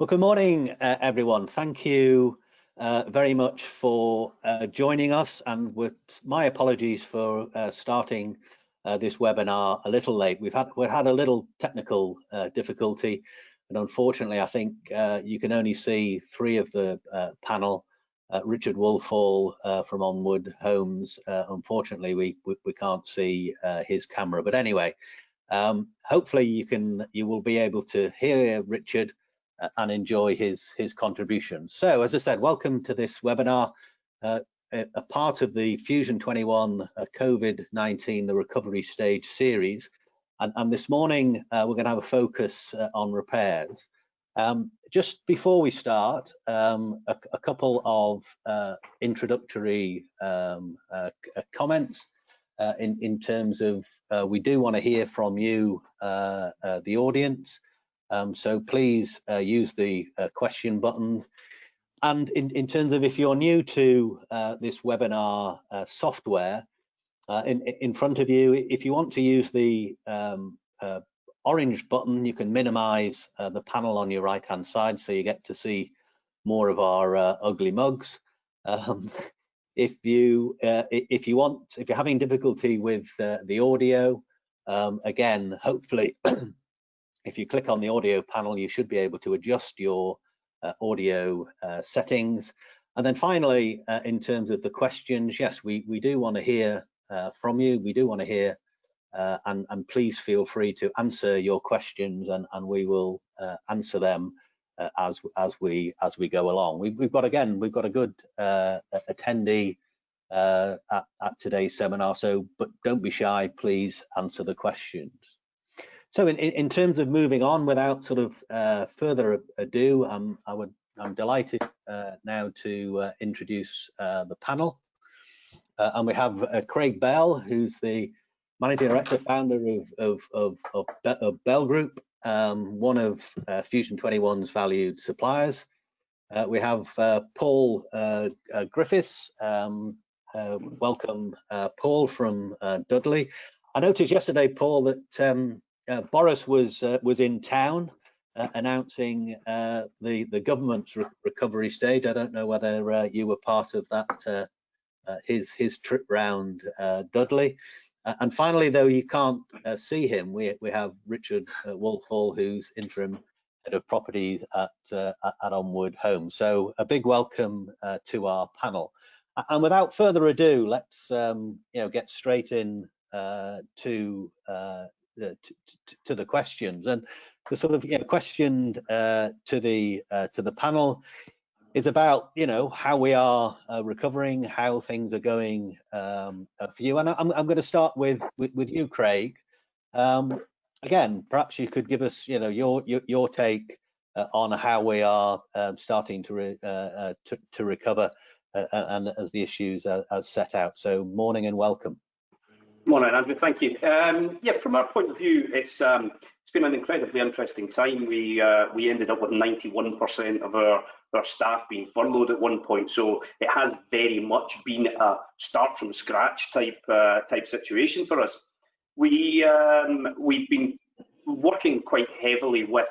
Well, good morning, everyone. Thank you very much for joining us, and with my apologies for starting this webinar a little late. We've had a little technical difficulty, and unfortunately, I think you can only see three of the panel. Richard Woolfall from Onward Homes. Unfortunately, we can't see his camera, but anyway, hopefully you will be able to hear Richard and enjoy his contribution. So, as I said, welcome to this webinar, a part of the Fusion21 Covid-19, the recovery stage series. And this morning, we're going to have a focus on repairs. Just before we start, a couple of introductory comments in terms of we do want to hear from you, the audience. So please use the question buttons. And in terms of if you're new to this webinar software, in front of you, if you want to use the orange button, you can minimize the panel on your right hand side so you get to see more of our ugly mugs. If you're having difficulty with the audio, again, hopefully if you click on the audio panel, you should be able to adjust your audio settings. And then finally, in terms of the questions, yes, we do want to hear from you. We do want to hear, and please feel free to answer your questions, and we will answer them as we go along. We've got a good attendee at today's seminar, so but don't be shy. Please answer the questions. So in terms of moving on, without sort of further ado, I'm delighted now to introduce the panel. And we have Craig Bell, who's the Managing Director, founder of Bell Group, one of Fusion21's valued suppliers. We have Paul Griffiths. Welcome, Paul from Dudley. I noticed yesterday, Paul, that Boris was in town announcing the government's recovery stage. I don't know whether you were part of that, his trip round Dudley. And finally, though you can't see him, we have Richard Woolfall, who's interim head of properties at Onward Homes. So a big welcome to our panel. And without further ado, let's get straight in to the questions. And the sort of question to the panel is about how we are recovering, how things are going for you. And I'm going to start with you, Craig. Again, perhaps you could give us your take on how we are starting to recover and as the issues as set out. So morning and welcome. Morning, Andrew. Thank you. Yeah, from our point of view, it's been an incredibly interesting time. We ended up with 91% of our staff being furloughed at one point, so it has very much been a start from scratch type situation for us. We've been working quite heavily with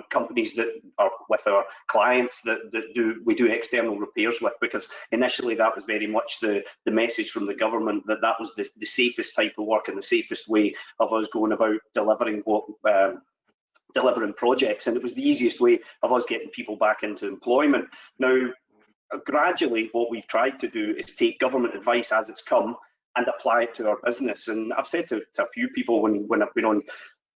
companies that are with our clients that we do external repairs with, because initially that was very much the message from the government that was the safest type of work and the safest way of us going about delivering projects, and it was the easiest way of us getting people back into employment. Now, gradually, what we've tried to do is take government advice as it's come and apply it to our business. And I've said to a few people when I've been on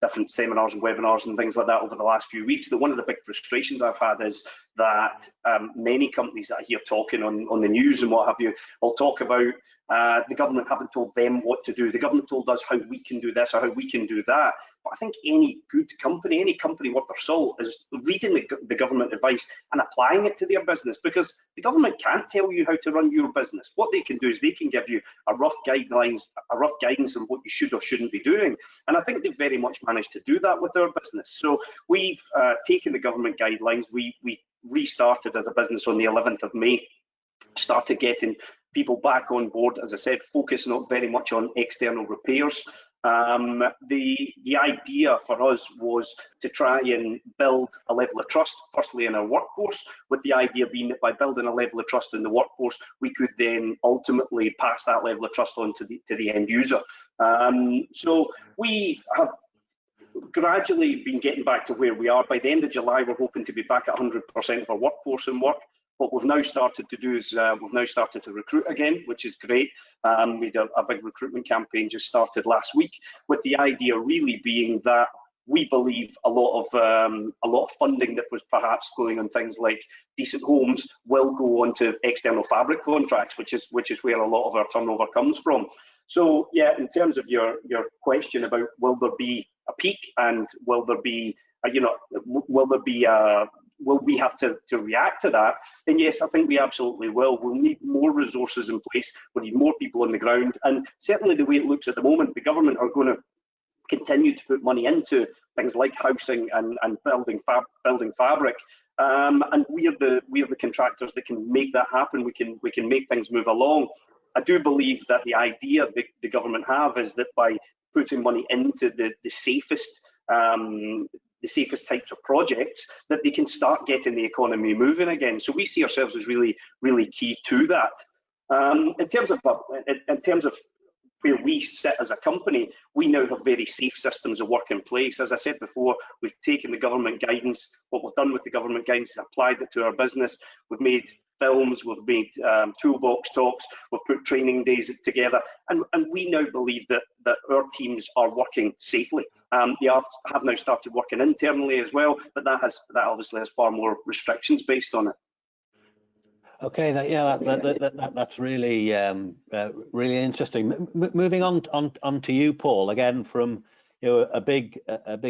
different seminars and webinars and things like that over the last few weeks, that one of the big frustrations I've had is that many companies that I hear talking on the news and what have you will talk about the government haven't told them what to do. The government told us how we can do this or how we can do that. But I think any good company, any company worth their salt, is reading the government advice and applying it to their business, because the government can't tell you how to run your business. What they can do is they can give you a rough guidelines, a rough guidance on what you should or shouldn't be doing. And I think they've very much managed to do that with our business. So we've taken the government guidelines. We restarted as a business on the 11th of May, started getting people back on board, as I said, focusing very much on external repairs. The idea for us was to try and build a level of trust, firstly in our workforce, with the idea being that by building a level of trust in the workforce, we could then ultimately pass that level of trust on to the end user. So we have gradually been getting back to where we are. By the end of July, we're hoping to be back at 100% of our workforce in work. What we've now started to do is we've now started to recruit again, which is great. We had a big recruitment campaign just started last week, with the idea really being that we believe a lot of funding that was perhaps going on things like decent homes will go on to external fabric contracts, which is where a lot of our turnover comes from. So yeah, in terms of your question about will there be a peak and will there be will we have to react to that? Then yes, I think we absolutely will. We'll need more resources in place. We'll need more people on the ground. And certainly the way it looks at the moment, the government are going to continue to put money into things like housing and building fabric. And we are the contractors that can make that happen. We can make things move along. I do believe that the idea that the government have is that by putting money into the safest types of projects, that they can start getting the economy moving again. So we see ourselves as really, really key to that. In terms of where we sit as a company, we now have very safe systems of work in place. As I said before, we've taken the government guidance. What we've done with the government guidance is applied it to our business. We've made films, we've made toolbox talks, we've put training days together, and we now believe that our teams are working safely. They have now started working internally as well, but that obviously has far more restrictions based on it. Okay, that's really really interesting. Moving on to you, Paul. Again, from a big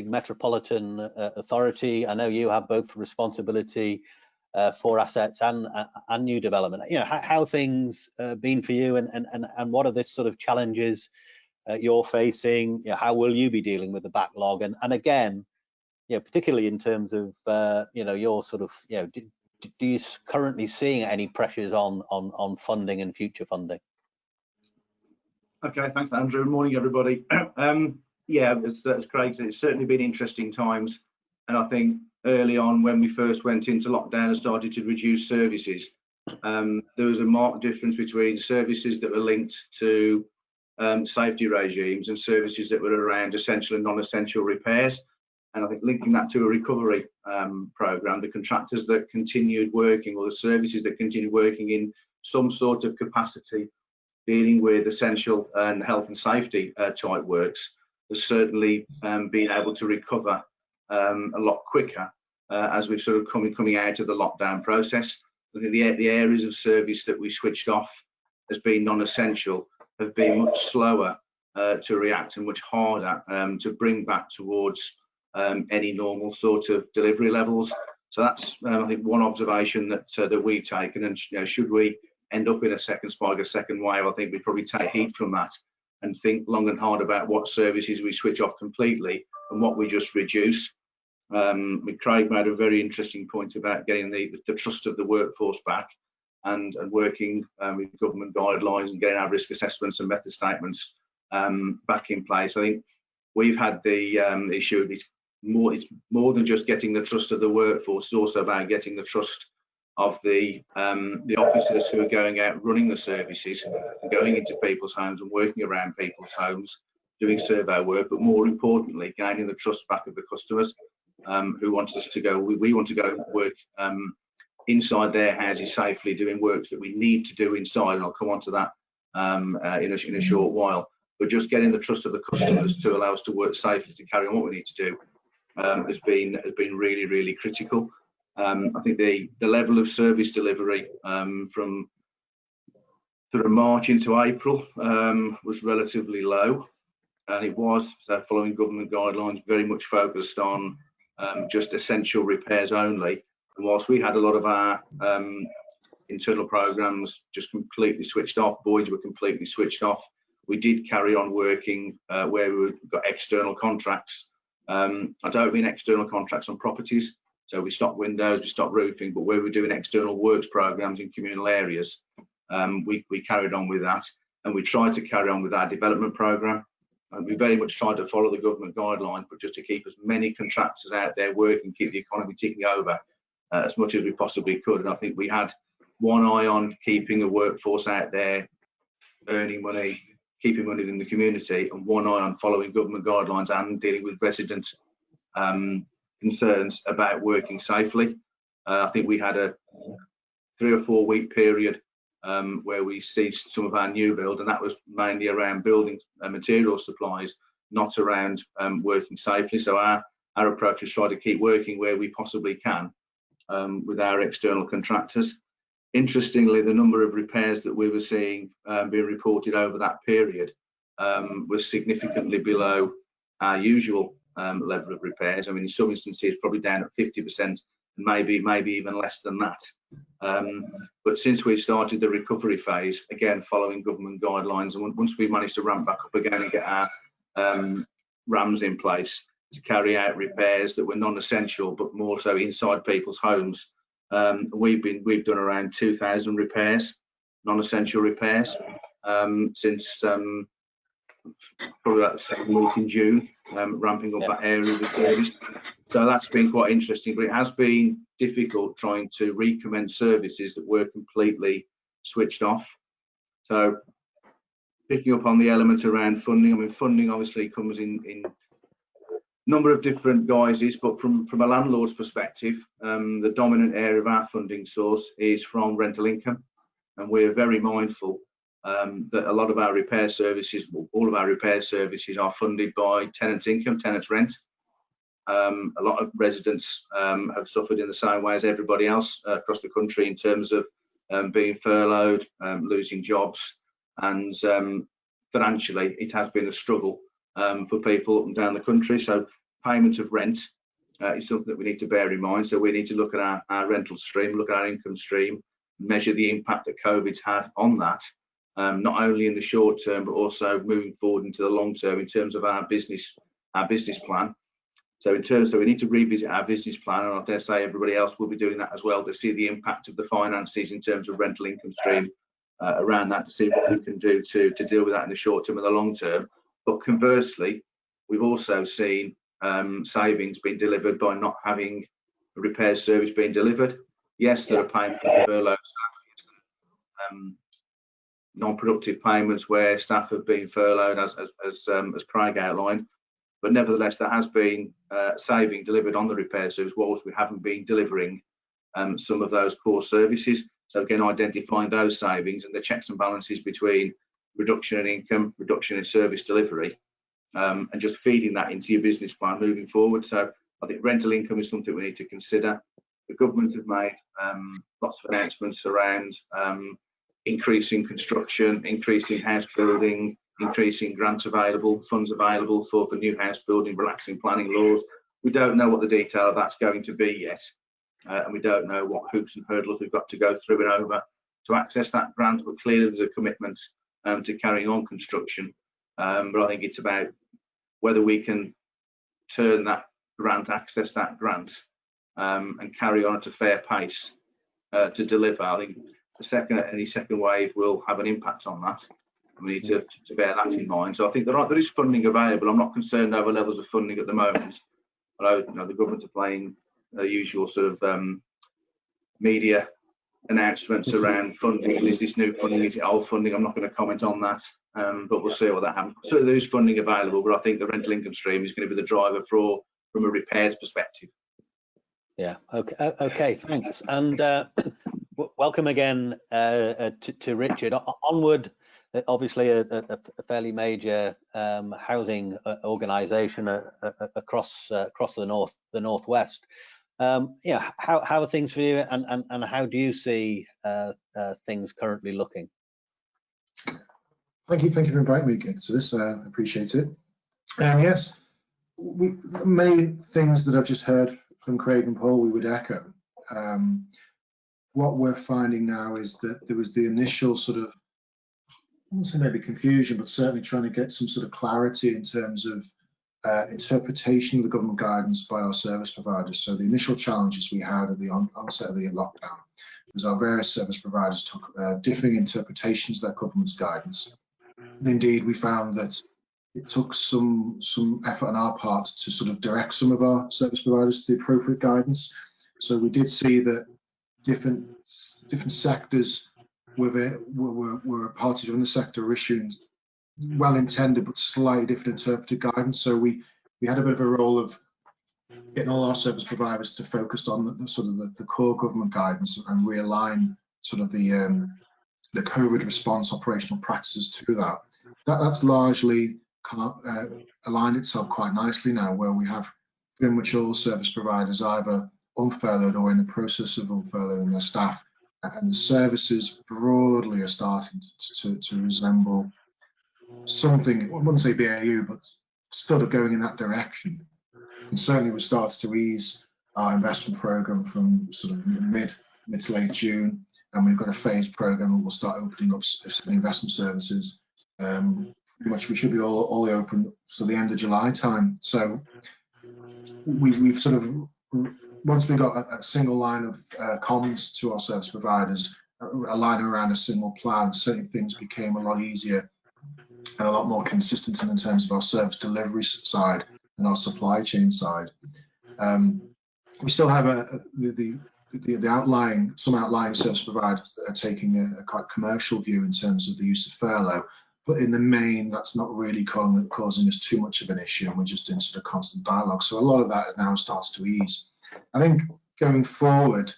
metropolitan authority, I know you have both responsibility for assets and new development. How things been for you, and what are the sort of challenges you're facing? How will you be dealing with the backlog? And again, particularly in terms of your sort of do you currently seeing any pressures on funding and future funding? Okay, thanks, Andrew. Good morning, everybody. Yeah, as Craig said, it's certainly been interesting times, and I think early on when we first went into lockdown and started to reduce services, there was a marked difference between services that were linked to safety regimes and services that were around essential and non-essential repairs. And I think linking that to a recovery program, the contractors that continued working, or the services that continued working in some sort of capacity dealing with essential and health and safety type works, has certainly been able to recover a lot quicker as we've sort of coming out of the lockdown process. I think the areas of service that we switched off as being non-essential have been much slower to react and much harder to bring back towards any normal sort of delivery levels. So that's I think one observation that we've taken, and should we end up in a second spike, a second wave, I think we'd probably take heed from that and think long and hard about what services we switch off completely and what we just reduce. Craig made a very interesting point about getting the trust of the workforce back and working with government guidelines and getting our risk assessments and method statements back in place. I think we've had the issue of it's more than just getting the trust of the workforce. It's also about getting the trust of the officers who are going out running the services, going into people's homes and working around people's homes, doing survey work, but more importantly, gaining the trust back of the customers who want us to go. We want to go and work inside their houses safely, doing works that we need to do inside, and I'll come on to that in a short while. But just getting the trust of the customers to allow us to work safely, to carry on what we need to do, has been really, really critical. I think the level of service delivery from sort of March into April was relatively low, and it was, following government guidelines, very much focused on just essential repairs only. And whilst we had a lot of our internal programs just completely switched off, voids were completely switched off, we did carry on working where we got external contracts. I don't mean external contracts on properties, so we stopped windows, we stopped roofing, but where we're doing external works programs in communal areas, we carried on with that, and we tried to carry on with our development program. And we very much tried to follow the government guidelines, but just to keep as many contractors out there working, keep the economy ticking over as much as we possibly could. And I think we had one eye on keeping a workforce out there, earning money, keeping money in the community, and one eye on following government guidelines and dealing with resident concerns about working safely. I think we had a 3 or 4 week period where we ceased some of our new build, and that was mainly around building material supplies, not around working safely. So our approach is try to keep working where we possibly can with our external contractors. Interestingly, the number of repairs that we were seeing being reported over that period was significantly below our usual level of repairs. I mean, in some instances, probably down at 50%, and maybe even less than that. But since we started the recovery phase, again following government guidelines, and once we managed to ramp back up again and get our RAMs in place to carry out repairs that were non-essential but more so inside people's homes, we've done around 2,000 repairs, non-essential repairs, since probably about the second week in June, ramping up that area of the service. So that's been quite interesting, but it has been difficult trying to recommence services that were completely switched off. So picking up on the element around funding, I mean, funding obviously comes in a number of different guises, but from a landlord's perspective, the dominant area of our funding source is from rental income, and we're very mindful that a lot of our repair services, all of our repair services, are funded by tenants' income, tenants' rent. A lot of residents have suffered in the same way as everybody else across the country in terms of being furloughed, losing jobs, and financially it has been a struggle for people up and down the country. So payment of rent is something that we need to bear in mind. So we need to look at our rental stream, look at our income stream, measure the impact that COVID's had on that, not only in the short term but also moving forward into the long term in terms of our business plan. So we need to revisit our business plan, and I dare say everybody else will be doing that as well, to see the impact of the finances in terms of rental income stream around that, to see what we can do to deal with that in the short term and the long term. But conversely, we've also seen savings being delivered by not having a repair service being delivered. Yes, there are payments for furlough staff, yes, there are non-productive payments where staff have been furloughed, as Craig outlined. But nevertheless, there has been saving delivered on the repair service whilst we haven't been delivering some of those core services. So again, identifying those savings and the checks and balances between reduction in income, reduction in service delivery, and just feeding that into your business plan moving forward. So I think rental income is something we need to consider. The government have made lots of announcements around increasing construction, increasing house building, increasing grants available, funds available for new house building, relaxing planning laws. We don't know what the detail of that's going to be yet, and we don't know what hoops and hurdles we've got to go through and over to access that grant, but clearly there's a commitment to carrying on construction. But I think it's about whether we can turn that grant, access that grant, and carry on at a fair pace to deliver. I think any second wave will have an impact on that. We need to bear that in mind. So I think there is funding available. I'm not concerned over levels of funding at the moment. Although the government are playing the usual sort of media announcements around funding. Is this new funding? Is it old funding? I'm not going to comment on that, but we'll see what that happens. So there is funding available, but I think the rental income stream is going to be the driver from a repairs perspective. Yeah. Okay. Thanks. And welcome again to Richard. Onward, obviously a fairly major housing organisation across the northwest. Yeah, how are things for you, and how do you see things currently looking? Thank you for inviting me again to this. I appreciate it. Yes, many things that I've just heard from Craig and Paul we would echo. What we're finding now is that there was the initial sort of, I won't say maybe confusion, but certainly trying to get some sort of clarity in terms of interpretation of the government guidance by our service providers. So the initial challenges we had at the onset of the lockdown was our various service providers took differing interpretations of that government's guidance. And indeed, we found that it took some effort on our part to sort of direct some of our service providers to the appropriate guidance. So we did see that different sectors were parties within the sector were issuing well-intended but slightly different interpreted guidance. So we had a bit of a role of getting all our service providers to focus on the sort of the core government guidance and realign sort of the COVID response operational practices to that. That's largely aligned itself quite nicely now, where we have pretty much all service providers either unfurloughed or in the process of unfurloughing their staff, and the services broadly are starting to resemble something, I wouldn't say BAU, but sort of going in that direction. And certainly we started to ease our investment program from sort of mid to late June, and we've got a phased program and we'll start opening up some investment services. Pretty much we should be all open to the end of July time. So we've sort of, once we got a single line of comms to our service providers, aligning around a single plan, certainly things became a lot easier and a lot more consistent in terms of our service delivery side and our supply chain side. We still have some outlying service providers that are taking a quite commercial view in terms of the use of furlough, but in the main, that's not really causing us too much of an issue, and we're just in sort of constant dialogue. So a lot of that now starts to ease. I think going forward,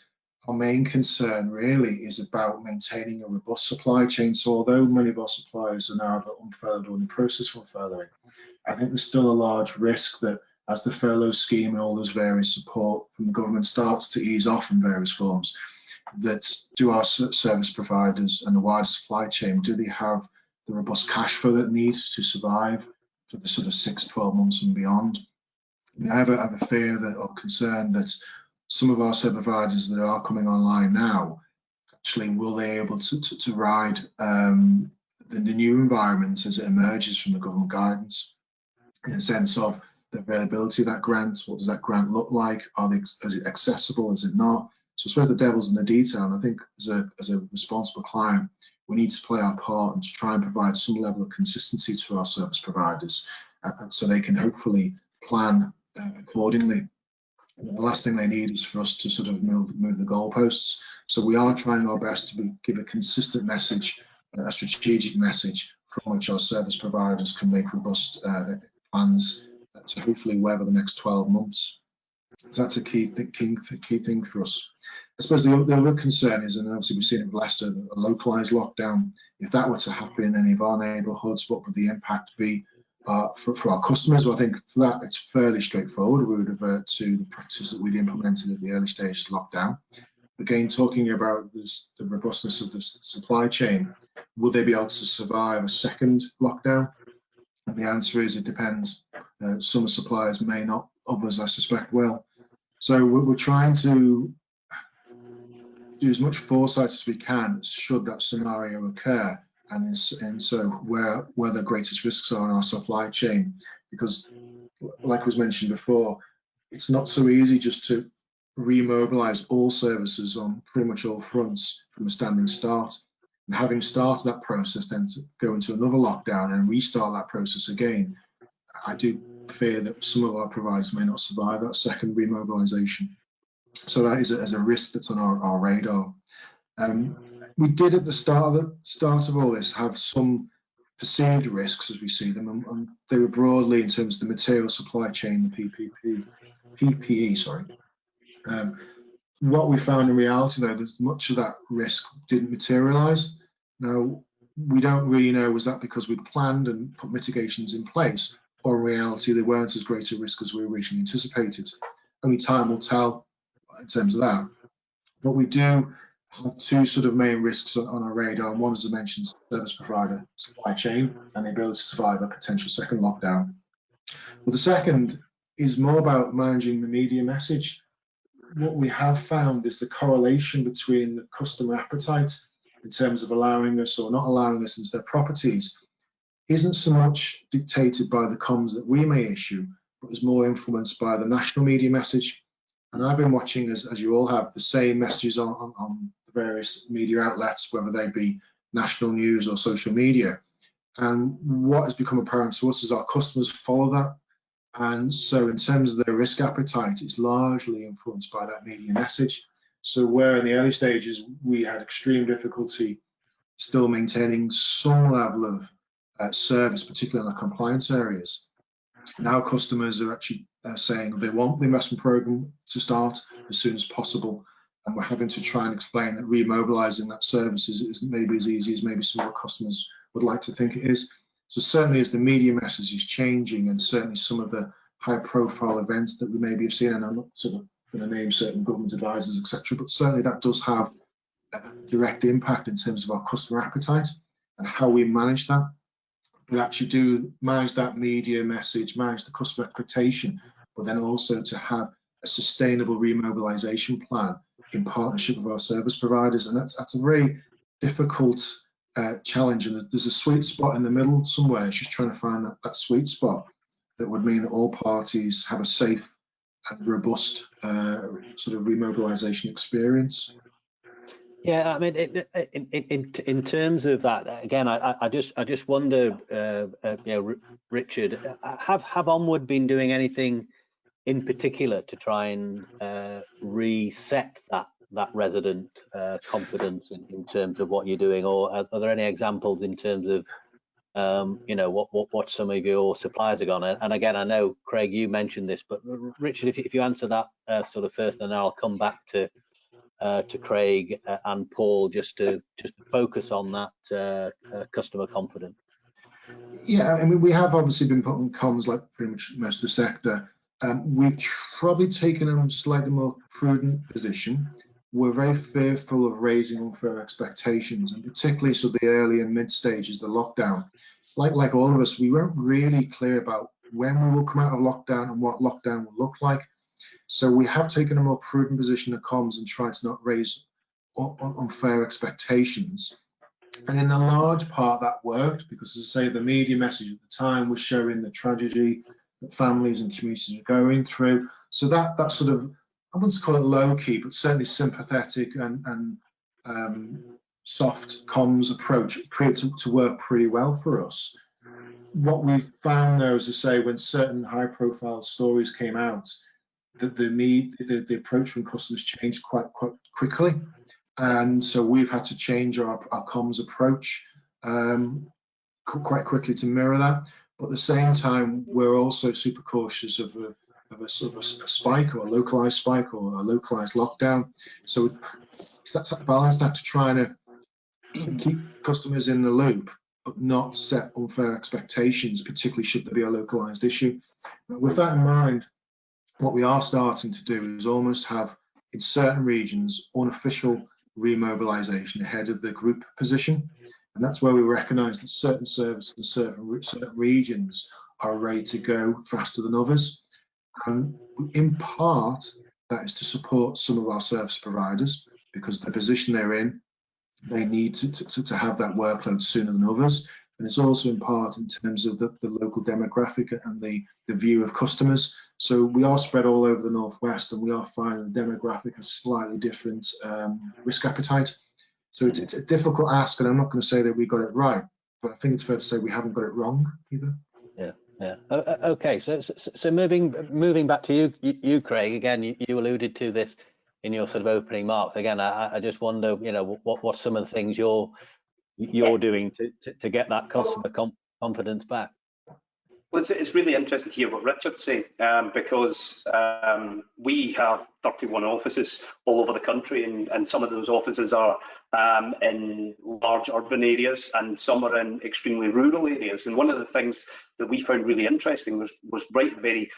our main concern really is about maintaining a robust supply chain. So although many of our suppliers are now either unfurloughed or in the process of unfurloughing, I think there's still a large risk that as the furlough scheme and all those various support from the government starts to ease off in various forms, that do our service providers and the wider supply chain, do they have the robust cash flow that needs to survive for the sort of 6 to 12 months and beyond? I have a fear that, or concern that some of our service providers that are coming online now, actually will they able to ride the new environment as it emerges from the government guidance, in a sense of the availability of that grant. What does that grant look like? Is it accessible? Is it not? So I suppose the devil's in the detail, and I think as a responsible client, we need to play our part and to try and provide some level of consistency to our service providers, so they can hopefully plan accordingly. And the last thing they need is for us to sort of move the goalposts. So we are trying our best to give a consistent message, a strategic message from which our service providers can make robust plans to hopefully weather the next 12 months. So that's a key thing for us. I suppose the other concern is, and obviously we've seen it with Leicester, a localised lockdown. If that were to happen in any of our neighbourhoods, what would the impact be for our customers? Well, I think for that it's fairly straightforward. We would revert to the practices that we'd implemented at the early stages of lockdown. Again, talking about the robustness of the supply chain, will they be able to survive a second lockdown? And the answer is it depends. Some suppliers may not, others I suspect will. So we're trying to do as much foresight as we can should that scenario occur, and so where the greatest risks are in our supply chain, because like was mentioned before, it's not so easy just to remobilize all services on pretty much all fronts from a standing start. And having started that process, then to go into another lockdown and restart that process again, I do fear that some of our providers may not survive that second remobilization. So that is a risk that's on our radar. We did at the start of all this have some perceived risks as we see them, and they were broadly in terms of the material supply chain, the PPE, sorry. What we found in reality, though, that much of that risk didn't materialise. Now, we don't really know, was that because we'd planned and put mitigations in place, or in reality they weren't as great a risk as we originally anticipated. Only time will tell in terms of that. But we do have two sort of main risks on our radar, and one, as I mentioned, service provider supply chain and the ability to survive a potential second lockdown. But the second is more about managing the media message. What we have found is the correlation between the customer appetite in terms of allowing us or not allowing us into their properties isn't so much dictated by the comms that we may issue, but is more influenced by the national media message. And I've been watching, as you all have, the same messages on the various media outlets, whether they be national news or social media. And what has become apparent to us is our customers follow that. And so in terms of their risk appetite, it's largely influenced by that media message. So where in the early stages we had extreme difficulty still maintaining some level of service, particularly in the compliance areas, now customers are actually saying they want the investment program to start as soon as possible. And we're having to try and explain that remobilizing that service isn't maybe as easy as maybe some of our customers would like to think it is. So certainly as the media message is changing, and certainly some of the high profile events that we maybe have seen, and I'm not sort of going to name certain government advisors, etc., but certainly that does have a direct impact in terms of our customer appetite and how we manage that. We actually do manage that media message, manage the customer expectation, but then also to have a sustainable remobilization plan in partnership with our service providers. And that's a very difficult challenge, and there's a sweet spot in the middle somewhere. It's just trying to find that sweet spot that would mean that all parties have a safe and robust sort of remobilization experience. Yeah, I mean, in terms of that, again, I just wonder, Richard, have Onward been doing anything in particular to try and reset that resident confidence in terms of what you're doing, or are there any examples in terms of what some of your suppliers have gone? And again, I know Craig, you mentioned this, but Richard, if you answer that sort of first, then I'll come back to Craig and Paul just to focus on that customer confidence. Yeah, I mean, we have obviously been put on comms like pretty much most of the sector. We've probably taken a slightly more prudent position. We're very fearful of raising unfair expectations, and particularly so the early and mid stages of the lockdown. Like all of us, we weren't really clear about when we will come out of lockdown and what lockdown will look like. So we have taken a more prudent position at comms and tried to not raise unfair expectations. And in a large part that worked, because as I say, the media message at the time was showing the tragedy that families and communities are going through. So that sort of, I wouldn't call it low key, but certainly sympathetic and soft comms approach appeared to work pretty well for us. What we've found though, as I say, when certain high profile stories came out, that the approach from customers changed quite quickly. And so we've had to change our comms approach quite quickly to mirror that. But at the same time, we're also super cautious of a sort of a spike, or a localized spike, or a localized lockdown. So that's that balance act to try and keep customers in the loop, but not set unfair expectations, particularly should there be a localized issue. But with that in mind, what we are starting to do is almost have, in certain regions, unofficial remobilization ahead of the group position. And that's where we recognize that certain services and certain regions are ready to go faster than others. And in part, that is to support some of our service providers, because the position they're in, they need to have that workload sooner than others. And it's also in part in terms of the local demographic and the view of customers. So we are spread all over the Northwest, and we are finding the demographic has slightly different risk appetite. So it's a difficult ask, and I'm not going to say that we got it right, but I think it's fair to say we haven't got it wrong either. Yeah. Okay. So moving back to you, Craig. Again, you alluded to this in your sort of opening remarks. Again, I just wonder, what some of the things you're doing to get that customer confidence back. Well, it's really interesting to hear what Richard's saying, because we have 31 offices all over the country, and some of those offices are in large urban areas, and some are in extremely rural areas. And one of the things that we found really interesting was right at the very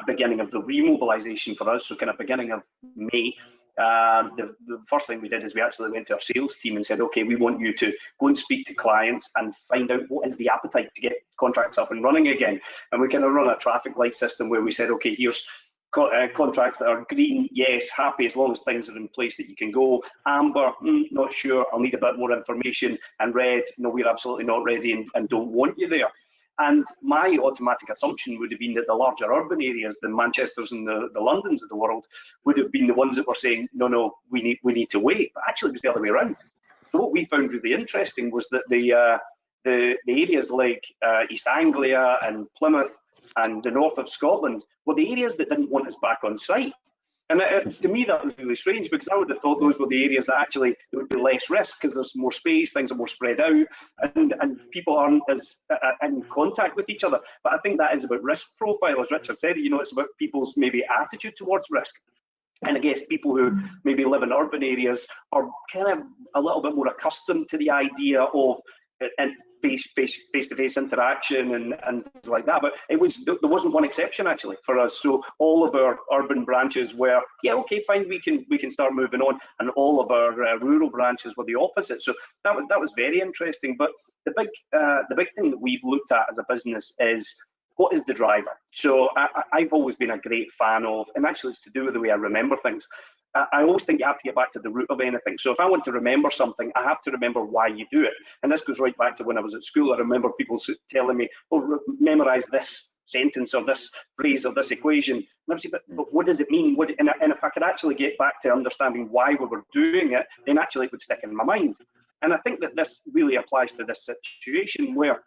beginning of the remobilisation for us, so kind of beginning of May. The first thing we did is we actually went to our sales team and said, okay, we want you to go and speak to clients and find out what is the appetite to get contracts up and running again. And we kind of run a traffic light system where we said, okay, here's contracts that are green, yes, happy as long as things are in place that you can go. Amber, not sure, I'll need a bit more information. And red, no, we're absolutely not ready and don't want you there. And my automatic assumption would have been that the larger urban areas, the Manchesters and the Londons of the world, would have been the ones that were saying, no, we need to wait. But actually, it was the other way around. So what we found really interesting was that the the areas like East Anglia and Plymouth and the north of Scotland were the areas that didn't want us back on site. And to me, that was really strange, because I would have thought those were the areas that actually there would be less risk, because there's more space, things are more spread out, and people aren't as in contact with each other. But I think that is about risk profile, as Richard said. You know, it's about people's maybe attitude towards risk. And I guess people who maybe live in urban areas are kind of a little bit more accustomed to the idea of face-to-face interaction and things like that. But there wasn't one exception actually for us. So all of our urban branches were, yeah, okay, fine, we can start moving on, and all of our rural branches were the opposite. So that was very interesting. But the big thing that we've looked at as a business is, what is the driver? So I've always been a great fan of, and actually it's to do with the way I remember things. I always think you have to get back to the root of anything. So if I want to remember something, I have to remember why you do it. And this goes right back to when I was at school. I remember people telling me, oh, memorize this sentence or this phrase or this equation. And I would say, but what does it mean? And if I could actually get back to understanding why we were doing it, then actually it would stick in my mind. And I think that this really applies to this situation, where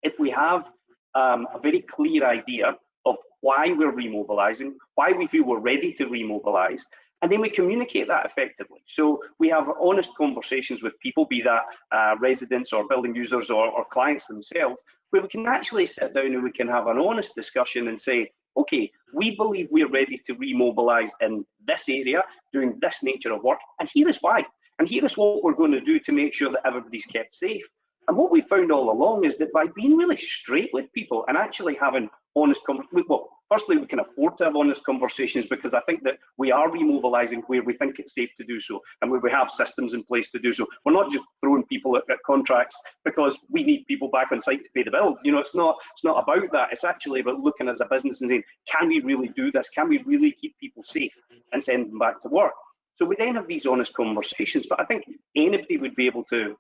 if we have a very clear idea of why we're remobilising, why we feel we're ready to remobilise, and then we communicate that effectively. So we have honest conversations with people, be that residents or building users or clients themselves, where we can actually sit down and we can have an honest discussion and say, okay, we believe we're ready to remobilise in this area, doing this nature of work, and here is why. And here is what we're going to do to make sure that everybody's kept safe. And what we found all along is that by being really straight with people and actually having honest conversations, well, firstly, we can afford to have honest conversations, because I think that we are remobilising where we think it's safe to do so, and where we have systems in place to do so. We're not just throwing people at contracts because we need people back on site to pay the bills. You know, it's not about that. It's actually about looking as a business and saying, can we really do this? Can we really keep people safe and send them back to work? So we then have these honest conversations. But I think anybody would be able to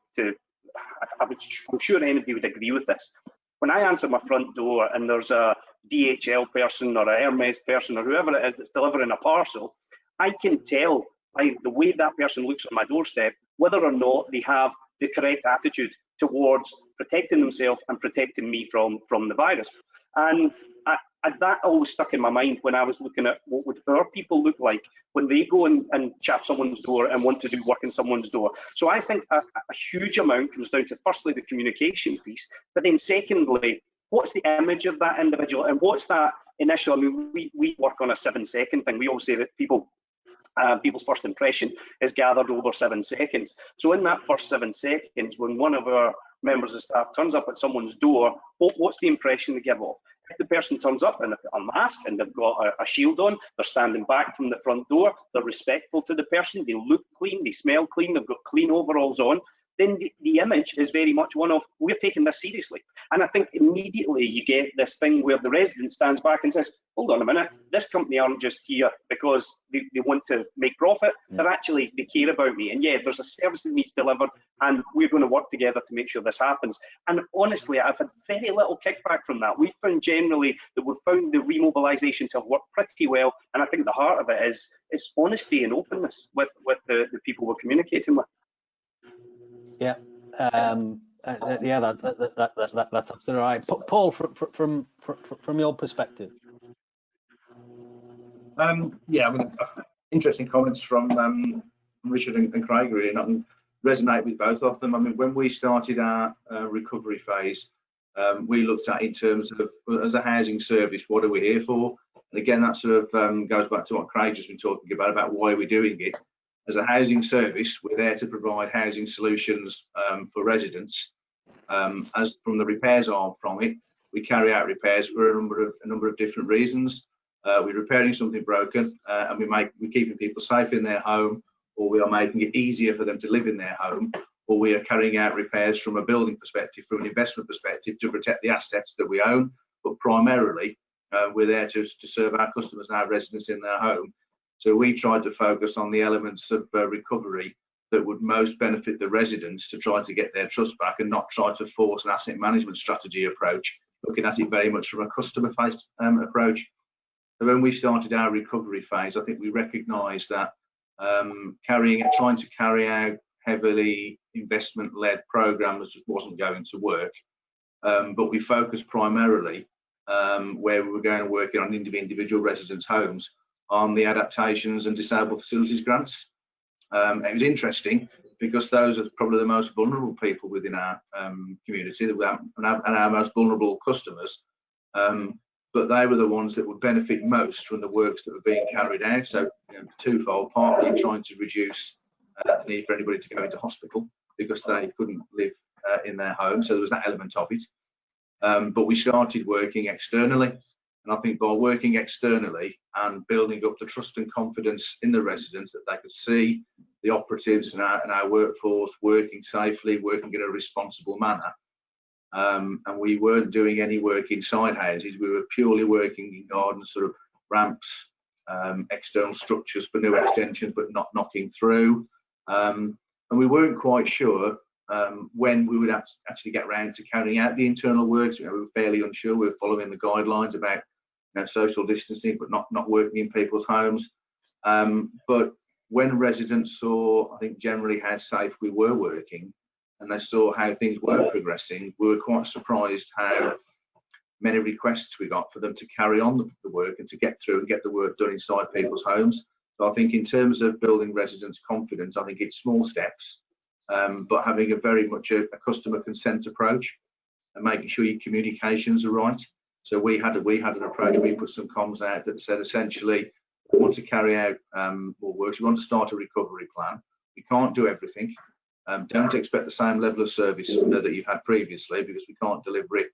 I'm sure anybody would agree with this. When I answer my front door and there's a DHL person or a Hermes person or whoever it is that's delivering a parcel, I can tell by the way that person looks on my doorstep whether or not they have the correct attitude towards protecting themselves and protecting me from the virus. And that always stuck in my mind when I was looking at what would our people look like when they go and chat someone's door and want to do work in someone's door. So I think a huge amount comes down to, firstly, the communication piece, but then secondly, what's the image of that individual, and what's that initial, I mean, we work on a 7-second thing. We always say that people's first impression is gathered over 7 seconds. So in that first 7 seconds, when one of our members of staff turns up at someone's door, what's the impression they give off? If the person turns up and they've got a mask and they've got a shield on, they're standing back from the front door, they're respectful to the person, they look clean, they smell clean, they've got clean overalls on, then the image is very much one of, we're taking this seriously. And I think immediately you get this thing where the resident stands back and says, hold on a minute, this company aren't just here because they want to make profit, they're actually, they care about me. And yeah, there's a service that needs delivered and we're going to work together to make sure this happens. And honestly, I've had very little kickback from that. We've found generally that we've found the remobilisation to have worked pretty well. And I think the heart of it is honesty and openness with the people we're communicating with. Yeah, yeah, that's absolutely right. Paul, from your perspective. Yeah, I mean, interesting comments from Richard and Craig, really, and I can resonate with both of them. I mean, when we started our recovery phase, we looked at in terms of, as a housing service, what are we here for? And again, that sort of goes back to what Craig just been talking about why we're doing it. As a housing service, we're there to provide housing solutions for residents. As from the repairs arm from it, we carry out repairs for a number of different reasons. We're repairing something broken, and we're keeping people safe in their home, or we are making it easier for them to live in their home, or we are carrying out repairs from a building perspective, from an investment perspective, to protect the assets that we own. But primarily, we're there to serve our customers and our residents in their home. So we tried to focus on the elements of recovery that would most benefit the residents to try to get their trust back, and not try to force an asset management strategy approach, looking at it very much from a customer-faced approach. So when we started our recovery phase, I think we recognised that trying to carry out heavily investment-led program that just wasn't going to work. But we focused primarily where we were going to work on individual residents' homes on the adaptations and disabled facilities grants. It was interesting because those are probably the most vulnerable people within our community and our most vulnerable customers. But they were the ones that would benefit most from the works that were being carried out. So, twofold: partly trying to reduce the need for anybody to go into hospital because they couldn't live in their home. So there was that element of it. But we started working externally. And I think by working externally and building up the trust and confidence in the residents that they could see the operatives and our workforce working safely, working in a responsible manner. And we weren't doing any work inside houses. We were purely working in gardens, sort of ramps, external structures for new extensions, but not knocking through. And we weren't quite sure when we would actually get around to carrying out the internal works. We were fairly unsure. We were following the guidelines about social distancing, but not working in people's homes. But when residents saw, I think, generally how safe we were working, and they saw how things were progressing, we were quite surprised how many requests we got for them to carry on the work and to get through and get the work done inside people's homes. So I think in terms of building residents' confidence, I think it's small steps, but having a very much a customer consent approach and making sure your communications are right. So we had an approach. We put some comms out that said essentially, we want to carry out more work. We want to start a recovery plan. We can't do everything. Don't expect the same level of service that you've had previously because we can't deliver it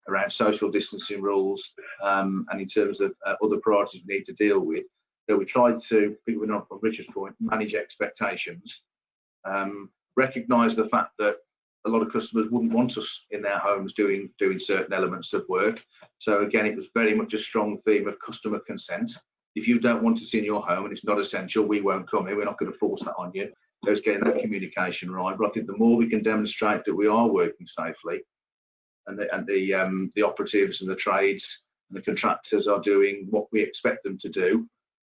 around social distancing rules and in terms of other priorities we need to deal with. So we tried to, picking up on Richard's point, manage expectations, recognise the fact that a lot of customers wouldn't want us in their homes doing certain elements of work. So again, it was very much a strong theme of customer consent. If you don't want us in your home and it's not essential, we won't come in. We're not going to force that on you. So it's getting that communication right. But I think the more we can demonstrate that we are working safely, and the operatives and the trades and the contractors are doing what we expect them to do,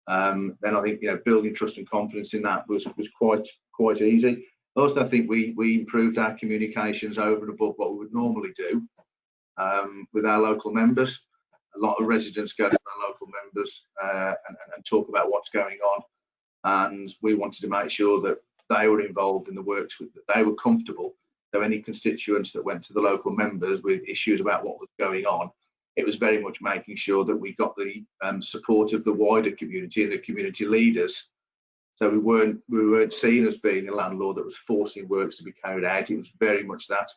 then I think building trust and confidence in that was quite easy. Also, I think we improved our communications over and above what we would normally do with our local members. A lot of residents go to our local members and talk about what's going on, and we wanted to make sure that they were involved in the works, that they were comfortable. So any constituents that went to the local members with issues about what was going on, it was very much making sure that we got the support of the wider community and the community leaders. So we weren't seen as being a landlord that was forcing works to be carried out. It was very much that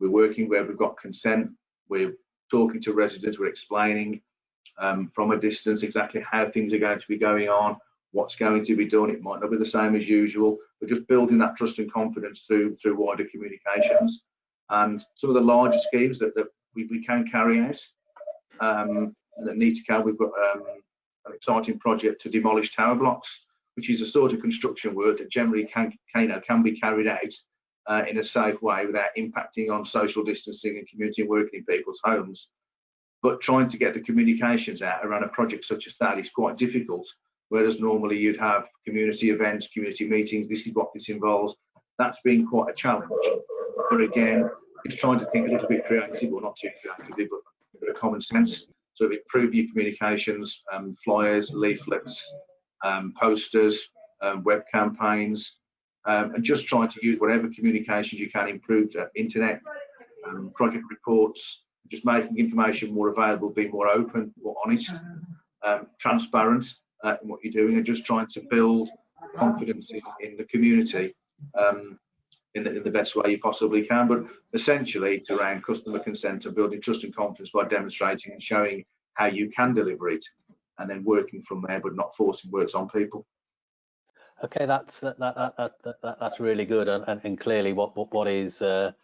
we're working where we've got consent. We're talking to residents. We're explaining from a distance exactly how things are going to be going on, what's going to be done. It might not be the same as usual. We're just building that trust and confidence through wider communications. And some of the larger schemes that we can carry out that need to carry. We've got an exciting project to demolish tower blocks, which is a sort of construction work that generally can be carried out in a safe way without impacting on social distancing and community working in people's homes. But trying to get the communications out around a project such as that is quite difficult, whereas normally you'd have community events, community meetings, this is what this involves. That's been quite a challenge. But again, it's trying to think a little bit creative, or not too creatively, but a bit of common sense. So improve your communications, flyers, leaflets, posters, web campaigns, and just trying to use whatever communications you can, improve internet, project reports, just making information more available, being more open, more honest, transparent in what you're doing, and just trying to build confidence in the community in the best way you possibly can. But essentially, it's around customer consent and building trust and confidence by demonstrating and showing how you can deliver it, and then working from there, but not forcing works on people. Okay, that's really good, and clearly what is a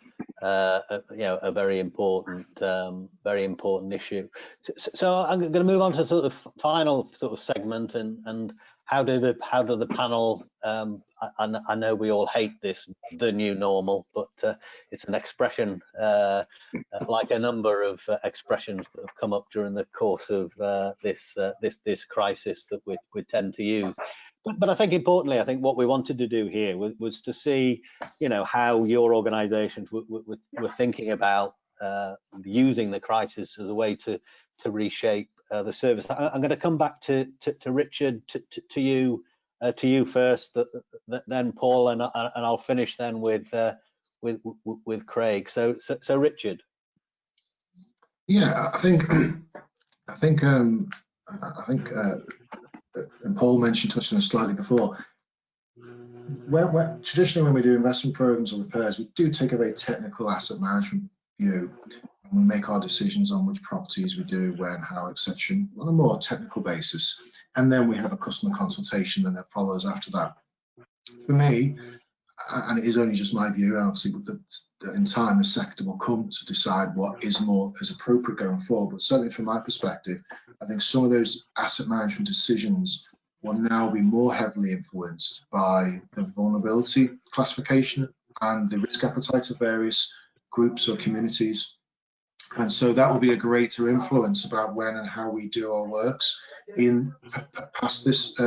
very important issue. So I'm going to move on to sort of final sort of segment, and how do the panel? I know we all hate this, the new normal, but it's an expression like a number of expressions that have come up during the course of this crisis that we tend to use. But I think importantly, I think what we wanted to do here was to see, you know, how your organisations were thinking about using the crisis as a way to reshape the service. I'm going to come back to Richard, to you first, then Paul, and I'll finish then with Craig. So Richard. Yeah, I think and Paul touched on it slightly before. Traditionally, when we do investment programs or repairs, we do take a very technical asset management view, and we make our decisions on which properties we do, when, how, etc., on a more technical basis. And then we have a customer consultation that follows after that. For me, and it is only just my view, and obviously in time the sector will come to decide what is appropriate going forward, but certainly from my perspective, I think some of those asset management decisions will now be more heavily influenced by the vulnerability classification and the risk appetite of various groups or communities. And so that will be a greater influence about when and how we do our works in past this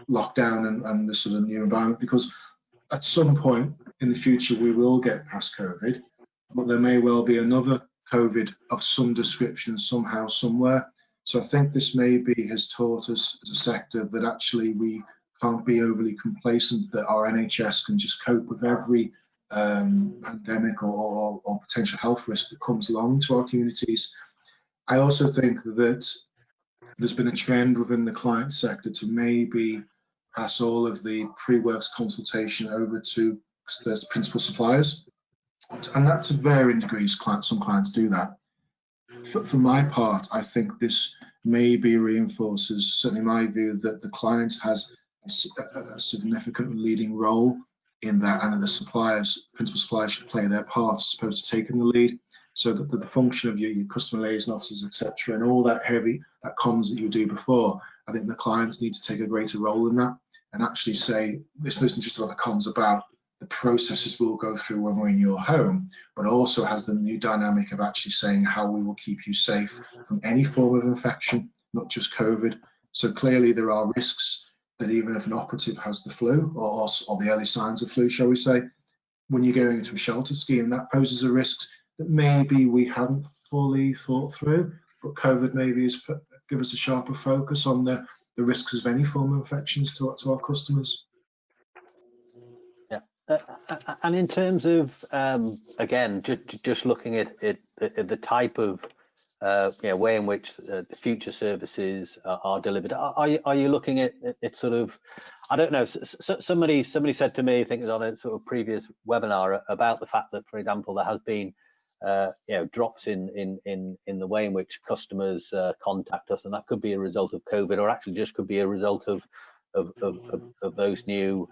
lockdown and this sort of new environment, because at some point in the future we will get past COVID, but there may well be another COVID of some description somehow, somewhere. So I think this maybe has taught us as a sector that actually we can't be overly complacent, that our NHS can just cope with every pandemic or potential health risk that comes along to our communities. I also think that there's been a trend within the client sector to maybe pass all of the pre-works consultation over to the principal suppliers, and that to varying degrees. Some clients do that. For my part, I think this maybe reinforces, certainly my view, that the client has a significant leading role in that, and the principal suppliers should play their part as opposed to taking the lead, so that the function of your customer liaison officers, etc., and all that comms that you do before, I think the clients need to take a greater role in that and actually say, this isn't just about the comms about the processes we'll go through when we're in your home, but also has the new dynamic of actually saying how we will keep you safe from any form of infection, not just COVID. So clearly there are risks that even if an operative has the flu or the early signs of flu, shall we say, when you're going into a shelter scheme, that poses a risk that maybe we haven't fully thought through, but COVID maybe is give us a sharper focus on the risks of any form of infections to our customers. Yeah, and in terms of again, just looking at the type of way in which the future services are delivered, are you looking at sort of, I don't know, somebody said to me, I think it was on a sort of previous webinar, about the fact that, for example, there has been drops in the way in which customers contact us, and that could be a result of COVID, or actually just could be a result of those new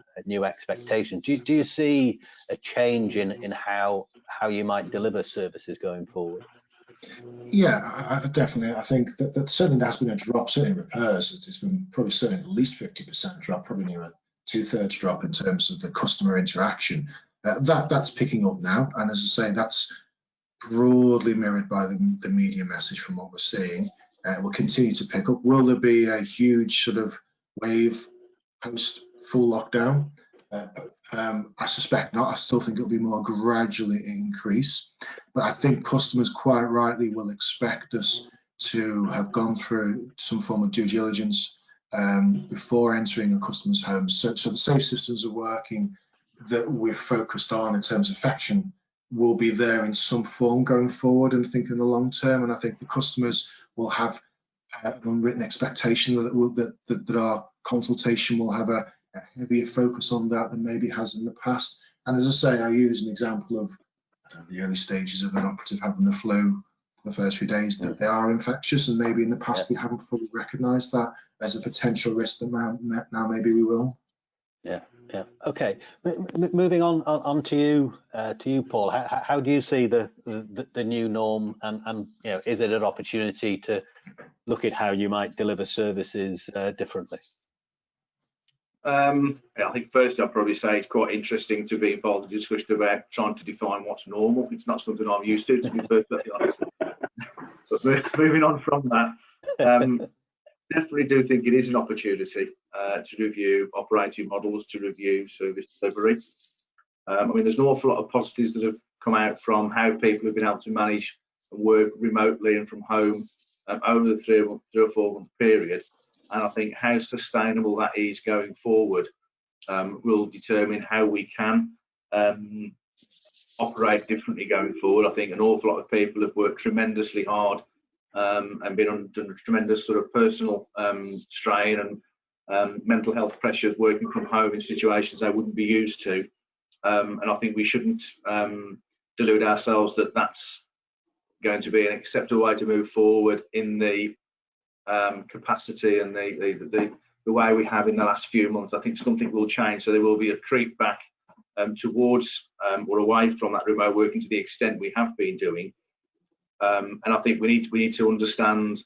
expectations. Do you see a change in how you might deliver services going forward? Yeah, I definitely. I think that certainly there has been a drop, certainly in repairs. It's been probably certainly at least 50% drop, probably near a 2/3 drop in terms of the customer interaction. That's picking up now, and as I say, that's broadly mirrored by the media message from what we're seeing. It will continue to pick up. Will there be a huge sort of wave post full lockdown? I suspect not. I still think it'll be more gradually increase, but I think customers quite rightly will expect us to have gone through some form of due diligence before entering a customer's home. So the safe systems are working that we're focused on in terms of infection will be there in some form going forward, and think in the long term. And I think the customers will have an unwritten expectation that our consultation will have a heavier focus on that than maybe it has in the past. And as I say, I use an example of the early stages of an operative having the flu for the first few days, that they are infectious, and maybe in the past we haven't fully recognised that as a potential risk, that now maybe we will. Yeah. Okay. Moving on to you, Paul. How do you see the new norm, and is it an opportunity to look at how you might deliver services differently? I think first I'd probably say it's quite interesting to be involved in the discussion about trying to define what's normal. It's not something I'm used to be perfectly honest. But moving on from that, definitely do think it is an opportunity to review operating models, to review service delivery. I mean, there's an awful lot of positives that have come out from how people have been able to manage and work remotely and from home over the 3 or 4 month period. And I think how sustainable that is going forward will determine how we can operate differently going forward. I think an awful lot of people have worked tremendously hard and been under tremendous sort of personal strain and mental health pressures working from home in situations they wouldn't be used to. And I think we shouldn't delude ourselves that that's going to be an acceptable way to move forward in the capacity and the way we have in the last few months. I think something will change, so there will be a creep back towards or away from that remote working to the extent we have been doing. And I think we need to understand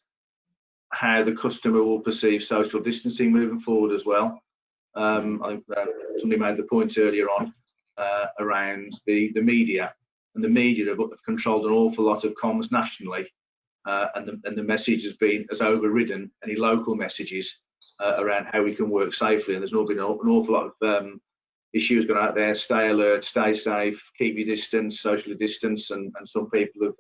how the customer will perceive social distancing moving forward as well. I think somebody made the point earlier on around the media, and the media have controlled an awful lot of comms nationally, and the message has overridden any local messages around how we can work safely. And there's been an awful lot of issues going out there: stay alert, stay safe, keep your distance, socially distance, and some people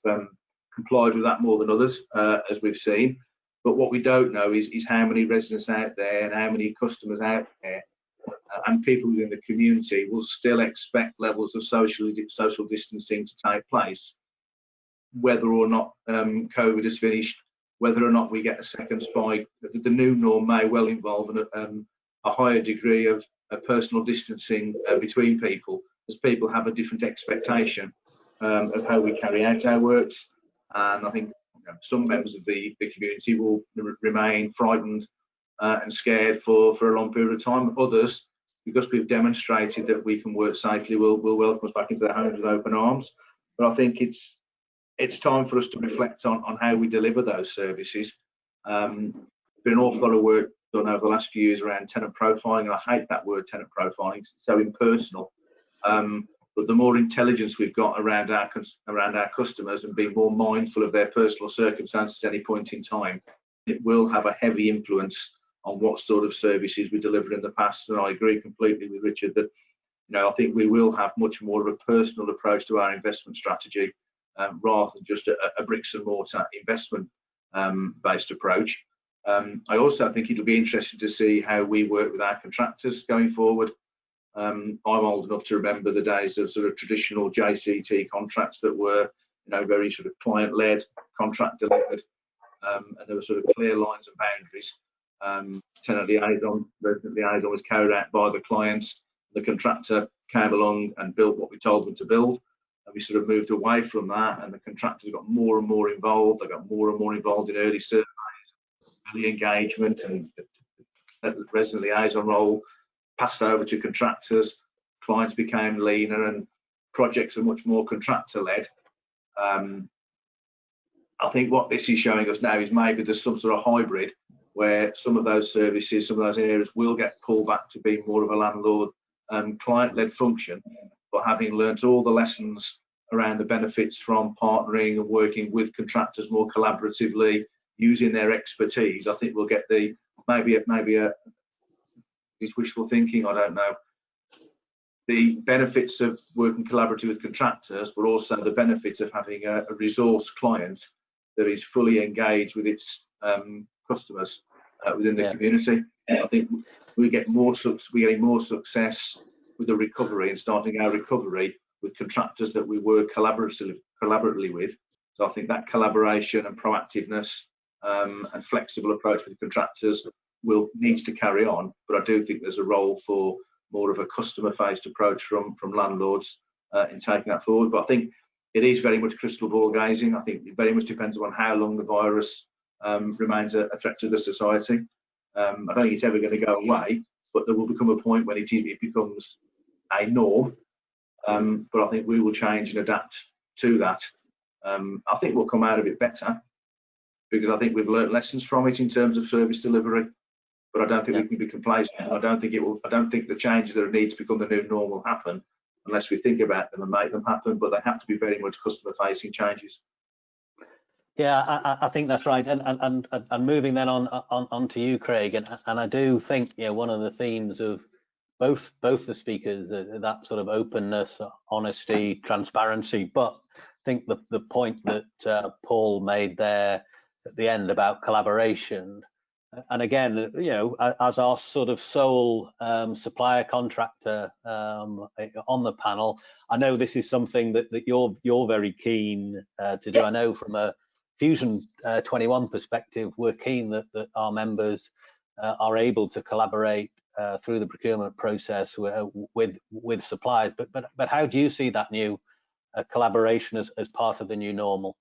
have complied with that more than others, as we've seen. But what we don't know is how many residents out there and how many customers out there and people within the community will still expect levels of social distancing to take place, whether or not COVID is finished, whether or not we get a second spike. The new norm may well involve a higher degree of personal distancing between people, as people have a different expectation of how we carry out our works. And I think some members of the community will remain frightened and scared for a long period of time. Others, because we've demonstrated that we can work safely, will welcome us back into their homes with open arms. But I think it's time for us to reflect on how we deliver those services. Been an awful lot of work done over the last few years around tenant profiling, and I hate that word, tenant profiling. It's so impersonal. But the more intelligence we've got around our customers and being more mindful of their personal circumstances at any point in time, it will have a heavy influence on what sort of services we delivered in the past. And I agree completely with Richard that I think we will have much more of a personal approach to our investment strategy rather than just a bricks and mortar investment based approach. I also think it'll be interesting to see how we work with our contractors going forward. I'm old enough to remember the days of sort of traditional JCT contracts that were, very sort of client-led, contract delivered, and there were sort of clear lines and boundaries. Tenant liaison, resident liaison was carried out by the clients. The contractor came along and built what we told them to build, and we sort of moved away from that. And the contractors got more and more involved. They got more and more involved in early surveys, early engagement, and the resident liaison role passed over to contractors. Clients became leaner and projects are much more contractor led. I think what this is showing us now is maybe there's some sort of hybrid where some of those services, some of those areas will get pulled back to being more of a landlord client led function. But having learnt all the lessons around the benefits from partnering and working with contractors more collaboratively, using their expertise, I think we'll get maybe is wishful thinking, I don't know, the benefits of working collaboratively with contractors, but also the benefits of having a resource client that is fully engaged with its customers within the community. And I think we're getting more success with the recovery and starting our recovery with contractors that we work collaboratively with. So I think that collaboration and proactiveness and flexible approach with contractors needs to carry on, but I do think there's a role for more of a customer-faced approach from landlords in taking that forward. But I think it is very much crystal ball gazing. I think it very much depends on how long the virus remains a threat to the society. I don't think it's ever going to go away, but there will become a point when it becomes a norm. But I think we will change and adapt to that. I think we'll come out of it better because I think we've learned lessons from it in terms of service delivery. But I don't think we can be complacent. I don't think the changes that need to become the new norm will happen unless we think about them and make them happen. But they have to be very much customer-facing changes. Yeah, I think that's right. And moving then on to you, Craig, and I do think, you know, one of the themes of both the speakers, that sort of openness, honesty, transparency, but I think the point that Paul made there at the end about collaboration, and again, you know, as our sort of sole supplier contractor on the panel, I know this is something that you're very keen to do. I know from a Fusion21 perspective, we're keen that our members are able to collaborate through the procurement process with suppliers. But how do you see that new collaboration as part of the new normal?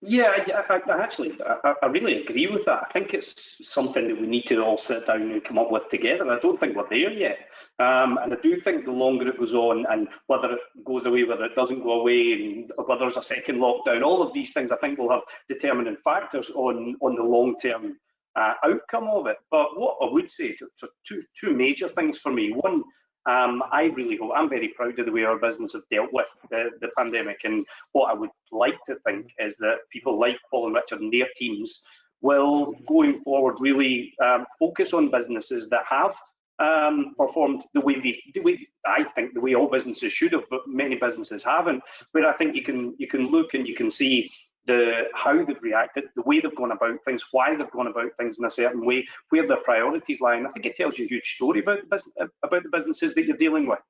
Yeah, I really agree with that. I think it's something that we need to all sit down and come up with together. I don't think we're there yet. And I do think the longer it goes on, and whether it goes away, whether it doesn't go away, and whether there's a second lockdown, all of these things I think will have determining factors on the long-term outcome of it. But what I would say, so two major things for me. One, I really hope, I'm very proud of the way our business have dealt with the pandemic, and what I would like to think is that people like Paul and Richard and their teams will, going forward, really focus on businesses that have performed the way I think the way all businesses should have, but many businesses haven't. Where I think you can look and you can see how they've reacted, the way they've gone about things, why they've gone about things in a certain way, where their priorities lie. And I think it tells you a huge story about the businesses that you're dealing with.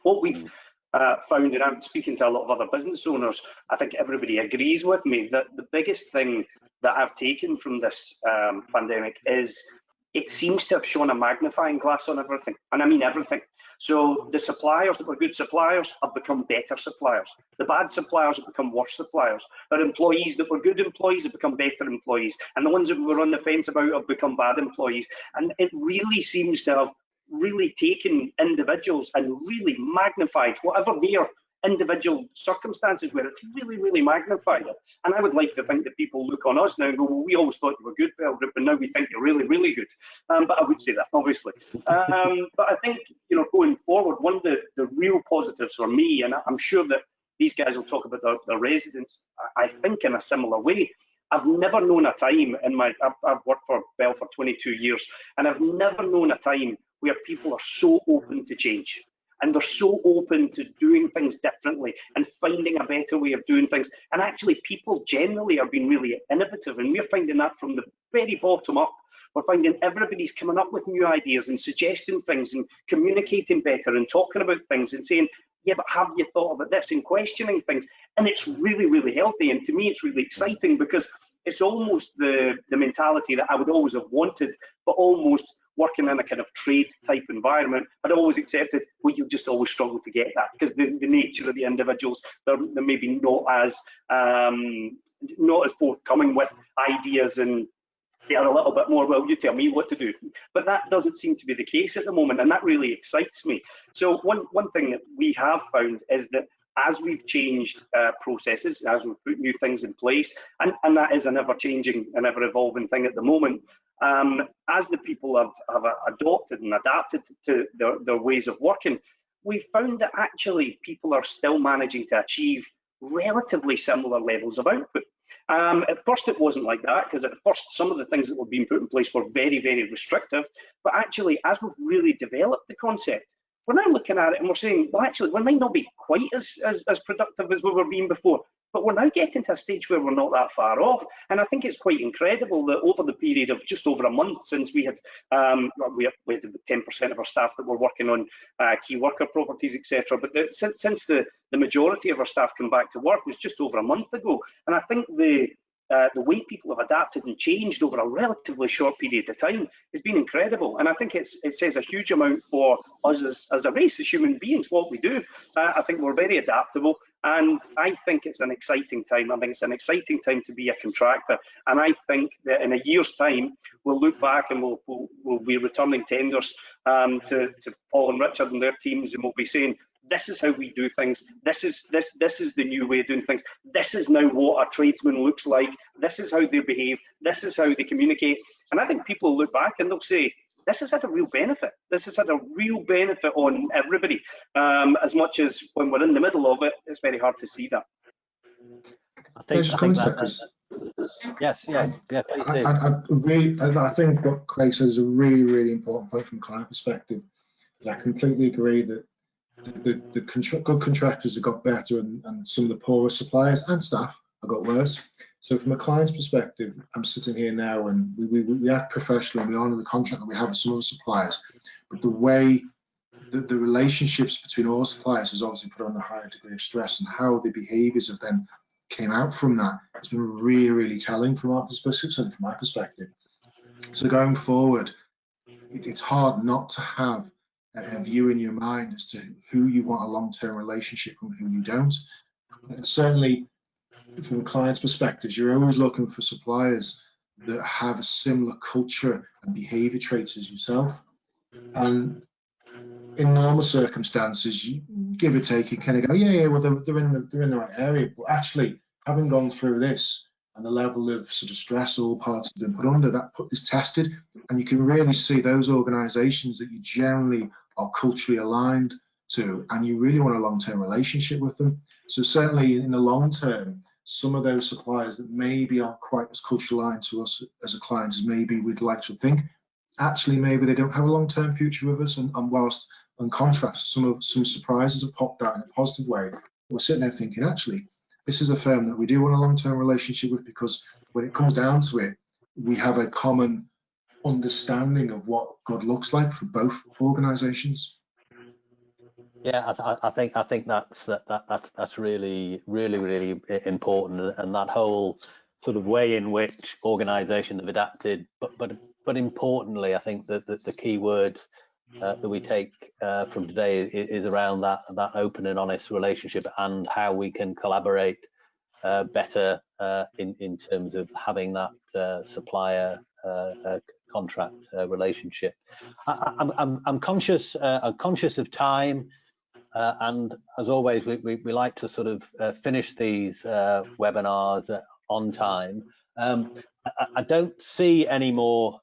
What we've found, and I'm speaking to a lot of other business owners, I think everybody agrees with me that the biggest thing that I've taken from this pandemic is it seems to have shone a magnifying glass on everything, and I mean everything. So the suppliers that were good suppliers have become better suppliers. The bad suppliers have become worse suppliers. Our employees that were good employees have become better employees. And the ones that we were on the fence about have become bad employees. And it really seems to have really taken individuals and really magnified whatever their individual circumstances were. It's really magnified it. And I would like to think that people look on us now and go, well, we always thought you were good, Bell Group, and now we think you're really good. But I would say that, obviously. But I think, you know, going forward, one of the real positives for me, and I'm sure that these guys will talk about their residents, I think in a similar way. I've never known a time I've worked for Bell for 22 years, and I've never known a time where people are so open to change. And they're so open to doing things differently and finding a better way of doing things. And actually, people generally are being really innovative, and we're finding that from the very bottom up. We're finding everybody's coming up with new ideas and suggesting things and communicating better and talking about things and saying, yeah, but have you thought about this, and questioning things. And it's really healthy. And to me, it's really exciting, because it's almost the mentality that I would always have wanted, but almost working in a kind of trade type environment, I'd always accepted, well, you just always struggle to get that, because the nature of the individuals, they're maybe not as forthcoming with ideas, and they are a little bit more, well, you tell me what to do. But that doesn't seem to be the case at the moment, and that really excites me. So one thing that we have found is that as we've changed processes, as we've put new things in place, and that is an ever-changing and ever-evolving thing at the moment, as the people have adopted and adapted to their ways of working, we've found that actually people are still managing to achieve relatively similar levels of output. At first it wasn't like that, because at first some of the things that were being put in place were very restrictive, but actually as we've really developed the concept, we're now looking at it and we're saying, well, actually we might not be quite as productive as we were being before, but we're now getting to a stage where we're not that far off. And I think it's quite incredible that over the period of just over a month since we had, we had 10% of our staff that were working on key worker properties, etc. But since the majority of our staff come back to work was just over a month ago. And I think the way people have adapted and changed over a relatively short period of time has been incredible. And I think it says a huge amount for us as a race, as human beings, what we do. I think we're very adaptable, and I think it's an exciting time. I think it's an exciting time to be a contractor. And I think that in a year's time, we'll look back and we'll be returning tenders to Paul and Richard and their teams, and we'll be saying, this is how we do things. This is the new way of doing things. This is now what a tradesman looks like. This is how they behave. This is how they communicate. And I think people look back and they'll say, this has had a real benefit. This has had a real benefit on everybody. As much as when we're in the middle of it, it's very hard to see that. think that, yes, yeah, please do. I think what Craig says is a really important point from a client perspective. I completely agree that the good contractors have got better, and some of the poorer suppliers and staff have got worse. So from a client's perspective, I'm sitting here now and we act professionally and we honour the contract that we have with some of the suppliers, but the way the relationships between all suppliers has obviously put on a higher degree of stress, and how the behaviours have then came out from that has been really telling from our perspective, certainly from my perspective. So going forward, it's hard not to have a view in your mind as to who you want a long-term relationship with and who you don't. And certainly from a client's perspective, you're always looking for suppliers that have a similar culture and behaviour traits as yourself. And in normal circumstances, you give or take, you kind of go, yeah, well, they're in the right area. But actually, having gone through this and the level of sort of stress all parties have been put under, that is tested, and you can really see those organisations that you generally are culturally aligned to, and you really want a long-term relationship with them. So certainly in the long term, some of those suppliers that maybe aren't quite as culturally aligned to us as a client as maybe we'd like to think, actually maybe they don't have a long-term future with us. And whilst on contrast, some surprises have popped out in a positive way, we're sitting there thinking, actually, this is a firm that we do want a long-term relationship with, because when it comes down to it, we have a common understanding of what good looks like for both organisations. Yeah, I think that's really important, and that whole sort of way in which organisations have adapted. But importantly, I think that the key word that we take from today is around that open and honest relationship, and how we can collaborate better in terms of having that supplier contract relationship. I'm conscious of time, and as always, we like to sort of finish these webinars on time. I don't see any more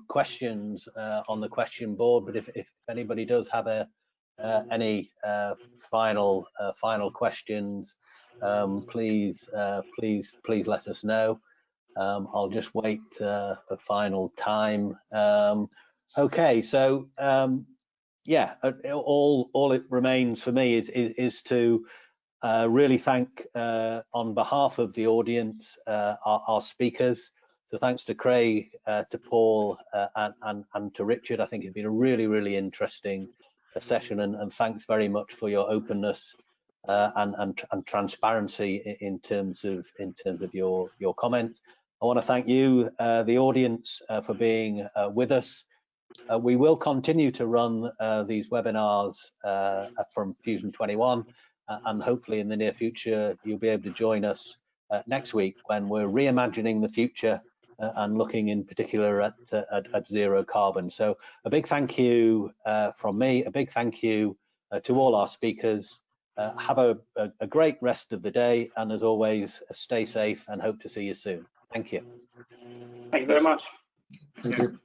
questions on the question board, but if anybody does have any final questions, please let us know. I'll just wait for final time. Okay, so yeah, all it remains for me is to really thank on behalf of the audience our speakers. So thanks to Craig, to Paul, and to Richard. I think it's been a really interesting session, and thanks very much for your openness and transparency in terms of your comments. I want to thank you, the audience, for being with us. We will continue to run these webinars from Fusion21, and hopefully in the near future you'll be able to join us next week when we're reimagining the future and looking in particular at zero carbon. So a big thank you from me, a big thank you to all our speakers. Have a great rest of the day, and as always, stay safe and hope to see you soon. Thank you. Thank you very much. Thank you.